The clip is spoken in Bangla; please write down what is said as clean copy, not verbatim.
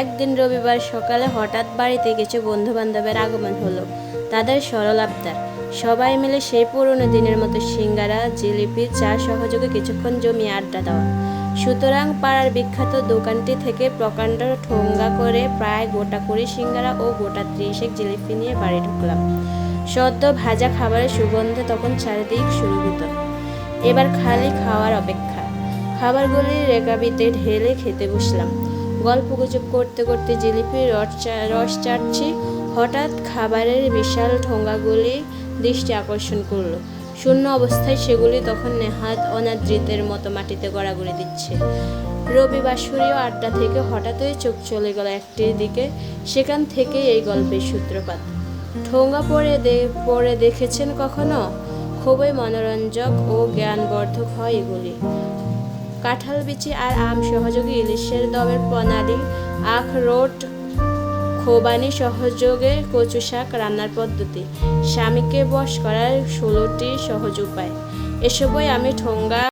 একদিন রবিবার সকালে হঠাৎ বাড়িতে কিছু বন্ধু বান্ধবের আগমন হলো। তাদের সরল আবদার সবাই মিলে সেই পুরনো দিনের মতো সিঙ্গারা, জিলিপি, চা সহযোগে কিছুক্ষণ জমিয়ে আড্ডা দেওয়া। সুতরাং পাড়ার বিখ্যাত দোকানটি থেকে প্রকাণ্ড ঠোঙ্গা করে প্রায় গোটা 20 সিঙ্গারা ও গোটা 30 জিলিপি নিয়ে বাড়ি ঢুকলাম। সদ্য ভাজা খাবারের সুগন্ধে তখন চারিদিক সুরভিত। এবার খালি খাওয়ার অপেক্ষা। খাবারগুলি রেকাবিতে ঢেলে খেতে বসলাম। গল্পগুজব করতে করতে জিলিপির রস চাটছি। হঠাৎ খাবারের বিশাল ঠোঙ্গাগুলি দৃষ্টি আকর্ষণ করলো। শূন্য অবস্থায় সেগুলি তখন নেহাত অনাদৃতের মতো মাটিতে গড়াগড়ি দিচ্ছে। রবিবাসরীয় আড্ডা থেকে হঠাৎই চোখ চলে গেল একটির দিকে। সেখান থেকেই এই গল্পের সূত্রপাত। ঠোঙ্গা পড়ে দেখেছেন কখনো? খুবই মনোরঞ্জক ও জ্ঞানবর্ধক হয় এগুলি। কাঁঠাল বিচি আর আম সহযোগে ইলিশের দমের প্রণালী, আখরোট খোবানি সহযোগে কচু শাক রান্নার পদ্ধতি, স্বামীকে বশ করার 16টি সহজ উপায়, এসবই আমি ঠোঙ্গা